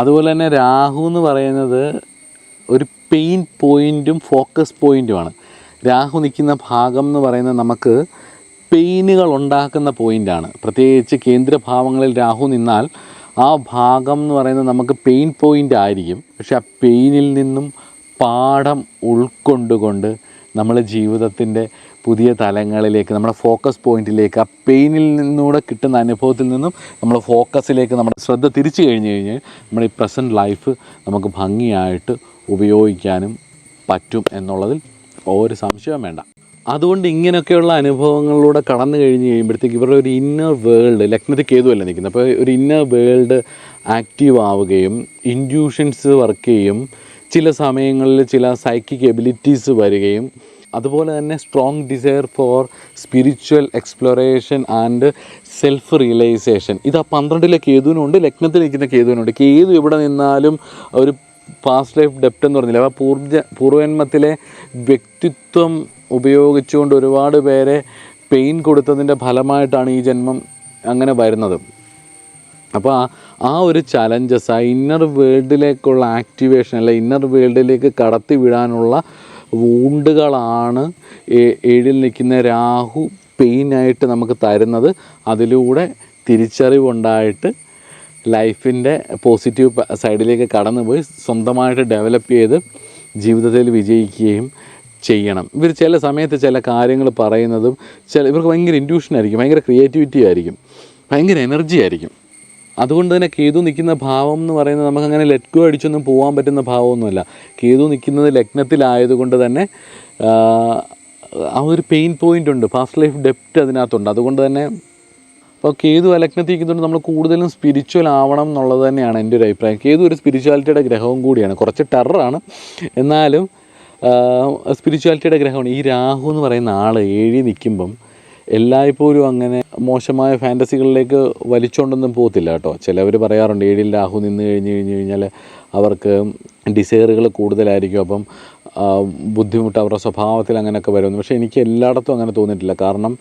അതുപോലെ തന്നെ രാഹു എന്ന് പറയുന്നത് ഒരു പെയിൻ പോയിൻറ്റും ഫോക്കസ് പോയിൻറ്റുമാണ്. രാഹു നിൽക്കുന്ന ഭാഗം എന്ന് പറയുന്നത് നമുക്ക് പെയിനുകൾ ഉണ്ടാക്കുന്ന പോയിൻ്റാണ്. പ്രത്യേകിച്ച് കേന്ദ്രഭാവങ്ങളിൽ രാഹു നിന്നാൽ ആ ഭാഗം എന്ന് പറയുന്നത് നമുക്ക് പെയിൻ പോയിൻ്റ് ആയിരിക്കും. പക്ഷെ ആ പെയിനിൽ നിന്നും പാഠം ഉൾക്കൊണ്ടുകൊണ്ട് നമ്മൾ ജീവിതത്തിൻ്റെ പുതിയ തലങ്ങളിലേക്ക്, നമ്മുടെ ഫോക്കസ് പോയിൻറ്റിലേക്ക്, ആ പെയിനിൽ നിന്നൂടെ കിട്ടുന്ന അനുഭവത്തിൽ നിന്നും നമ്മൾ ഫോക്കസിലേക്ക് നമ്മുടെ ശ്രദ്ധ തിരിച്ചു കഴിഞ്ഞാൽ നമ്മുടെ ഈ പ്രസൻറ്റ് ലൈഫ് നമുക്ക് ഭംഗിയായിട്ട് ഉപയോഗിക്കാനും പറ്റും എന്നുള്ളതിൽ ഒരു സംശയവും വേണ്ട. അതുകൊണ്ട് ഇങ്ങനെയൊക്കെയുള്ള അനുഭവങ്ങളിലൂടെ കടന്നു കഴിഞ്ഞ് കഴിയുമ്പോഴത്തേക്ക് ഇവരുടെ ഒരു ഇന്നർ വേൾഡ്, ലഗ്നത്തിൽ കേതുവല്ല നിൽക്കുന്നത്, അപ്പോൾ ഒരു ഇന്നർ വേൾഡ് ആക്റ്റീവ് ആവുകയും ഇൻറ്റ്യൂഷൻസ് വർക്ക് ചെയ്യും, ചില സമയങ്ങളിൽ ചില സൈക്കിക് എബിലിറ്റീസ് വരികയും, അതുപോലെ തന്നെ strong desire for spiritual exploration and self realization. ഇത് ആ 12-ലെ കേതുവിനുണ്ട്, ലഗ്നത്തിൽ നിൽക്കുന്ന കേതുവിനുണ്ട്. കേതു ഇവിടെ നിന്നാലും ഒരു പാസ്റ്റ് ലൈഫ് ഡെപ്റ്റ് എന്ന് പറഞ്ഞില്ല, അപ്പോൾ പൂർവജന്മത്തിലെ വ്യക്തിത്വം ഉപയോഗിച്ചുകൊണ്ട് ഒരുപാട് പേരെ പെയിൻ കൊടുത്തതിൻ്റെ ഫലമായിട്ടാണ് ഈ ജന്മം അങ്ങനെ വരുന്നത്. അപ്പോൾ ആ ഒരു ചലഞ്ചസ്, ആ ഇന്നർ വേൾഡിലേക്കുള്ള ആക്ടിവേഷൻ, അല്ല ഇന്നർ വേൾഡിലേക്ക് കടത്തി വിടാനുള്ള വൂണ്ടുകളാണ് 7-ൽ നിൽക്കുന്ന രാഹു പെയിനായിട്ട് നമുക്ക് തരുന്നത്. അതിലൂടെ തിരിച്ചറിവുണ്ടായിട്ട് ലൈഫിൻ്റെ പോസിറ്റീവ് സൈഡിലേക്ക് കടന്നുപോയി സ്വന്തമായിട്ട് ഡെവലപ്പ് ചെയ്ത് ജീവിതത്തിൽ വിജയിക്കുകയും ചെയ്യണം. ഇവർ ചില സമയത്ത് ചില കാര്യങ്ങൾ പറയുന്നതും ഇവർക്ക് ഭയങ്കര ഇൻറ്റ്യൂഷൻ ആയിരിക്കും, ഭയങ്കര ക്രിയേറ്റിവിറ്റി ആയിരിക്കും, ഭയങ്കര എനർജി ആയിരിക്കും. അതുകൊണ്ട് തന്നെ കേതു നിൽക്കുന്ന ഭാവം എന്ന് പറയുന്നത് നമുക്കങ്ങനെ ലെറ്റ് ഗോ അടിച്ചൊന്നും പോകാൻ പറ്റുന്ന ഭാവമൊന്നുമല്ല. കേതു നിൽക്കുന്നത് ലഗ്നത്തിലായതുകൊണ്ട് തന്നെ ആ ഒരു പെയിൻ പോയിൻ്റ് ഉണ്ട്, പാസ്റ്റ് ലൈഫ് ഡെപ്റ്റ് അതിനകത്തുണ്ട്. അതുകൊണ്ട് തന്നെ അപ്പോൾ കേതു ലഗ്നത്തിൽ നിൽക്കുന്നതുകൊണ്ട് നമ്മൾ കൂടുതലും സ്പിരിച്വൽ ആവണം എന്നുള്ളത് തന്നെയാണ് എൻ്റെ ഒരു അഭിപ്രായം. കേതു ഒരു സ്പിരിച്വാലിറ്റിയുടെ ഗ്രഹവും കൂടിയാണ്, കുറച്ച് ടെററാണ് എന്നാലും സ്പിരിച്വാലിറ്റിയുടെ ഗ്രഹമാണ്. ഈ രാഹു എന്ന് പറയുന്ന ആൾ 7-ൽ നിൽക്കുമ്പം എല്ലായ്പ്പോഴും അങ്ങനെ മോശമായ ഫാൻറ്റസികളിലേക്ക് വലിച്ചുകൊണ്ടൊന്നും പോകത്തില്ല കേട്ടോ. ചിലവർ പറയാറുണ്ട് 7-ൽ രാഹു നിന്ന് കഴിഞ്ഞാൽ അവർക്ക് ഡിസയറുകൾ കൂടുതലായിരിക്കും, അപ്പം ബുദ്ധിമുട്ട് അവരുടെ സ്വഭാവത്തിൽ അങ്ങനെയൊക്കെ വരുമെന്ന്. പക്ഷേ എനിക്ക് എല്ലായിടത്തും അങ്ങനെ തോന്നിയിട്ടില്ല. കാരണം